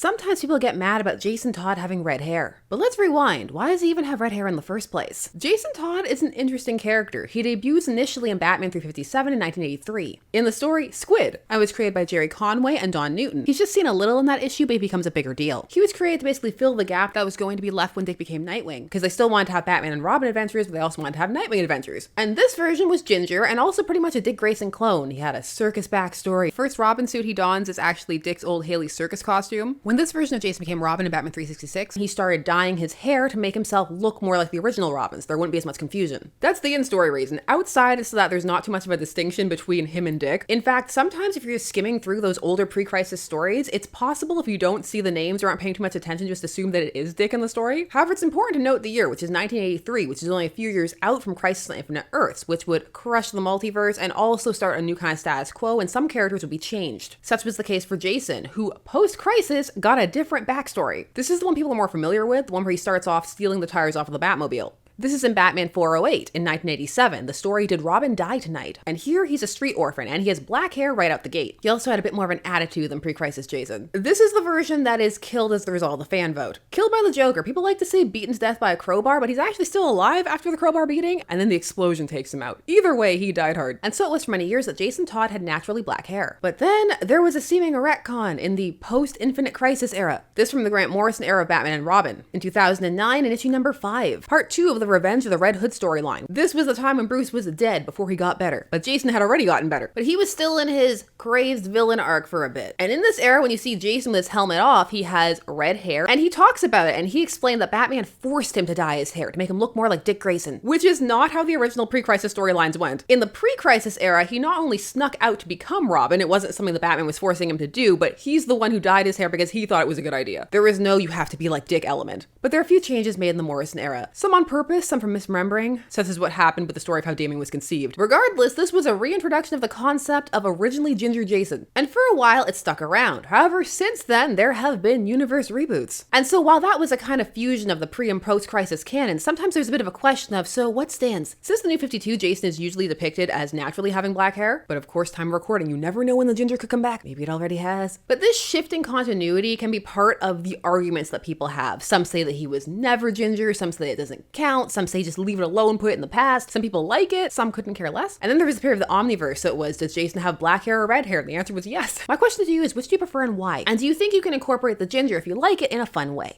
Sometimes people get mad about Jason Todd having red hair. But let's rewind. Why does he even have red hair in the first place? Jason Todd is an interesting character. He debuts initially in Batman 357 in 1983. In the story, Squid, and was created by Jerry Conway and Don Newton. He's just seen a little in that issue, but he becomes a bigger deal. He was created to basically fill the gap that was going to be left when Dick became Nightwing, because they still wanted to have Batman and Robin adventures, but they also wanted to have Nightwing adventures. And this version was Ginger, and also pretty much a Dick Grayson clone. He had a circus backstory. First Robin suit he dons is actually Dick's old Haley circus costume. When this version of Jason became Robin in Batman 366, he started dyeing his hair to make himself look more like the original Robins. There wouldn't be as much confusion. That's the in-story reason. Outside is so that there's not too much of a distinction between him and Dick. In fact, sometimes if you're skimming through those older pre-crisis stories, it's possible if you don't see the names or aren't paying too much attention, just assume that it is Dick in the story. However, it's important to note the year, which is 1983, which is only a few years out from Crisis on Infinite Earths, which would crush the multiverse and also start a new kind of status quo, and some characters would be changed. Such was the case for Jason, who post-Crisis got a different backstory. This is the one people are more familiar with, the one where he starts off stealing the tires off of the Batmobile. This is in Batman 408 in 1987. The story, Did Robin Die Tonight? And here he's a street orphan and he has black hair right out the gate. He also had a bit more of an attitude than pre-crisis Jason. This is the version that is killed as the result of the fan vote. Killed by the Joker. People like to say beaten to death by a crowbar, but he's actually still alive after the crowbar beating, and then the explosion takes him out. Either way, he died hard. And so it was for many years that Jason Todd had naturally black hair. But then there was a seeming retcon in the post-Infinite Crisis era. This from the Grant Morrison era of Batman and Robin. In 2009, in issue number 5, part 2 of the Revenge of the Red Hood storyline. This was the time when Bruce was dead before he got better, but Jason had already gotten better. But he was still in his crazed villain arc for a bit. And in this era, when you see Jason with his helmet off, he has red hair, and he talks about it, and he explained that Batman forced him to dye his hair to make him look more like Dick Grayson, which is not how the original pre-crisis storylines went. In the pre-crisis era, he not only snuck out to become Robin, it wasn't something that Batman was forcing him to do, but he's the one who dyed his hair because he thought it was a good idea. There is no you have to be like Dick element. But there are a few changes made in the Morrison era. Some on purpose, some from misremembering, such as what happened with the story of how Damien was conceived. Regardless, this was a reintroduction of the concept of originally Ginger Jason, and for a while it stuck around. However, since then, there have been universe reboots. And so while that was a kind of fusion of the pre- and post-crisis canon, sometimes there's a bit of a question of, so what stands? Since the New 52, Jason is usually depicted as naturally having black hair, but of course, time of recording, you never know when the Ginger could come back. Maybe it already has. But this shifting continuity can be part of the arguments that people have. Some say that he was never Ginger, some say it doesn't count, some say just leave it alone, put it in the past. Some people like it, some couldn't care less. And then there was a period of the Omniverse, so it was, does Jason have black hair or red hair? And the answer was yes. My question to you is, which do you prefer and why? And do you think you can incorporate the Ginger if you like it in a fun way?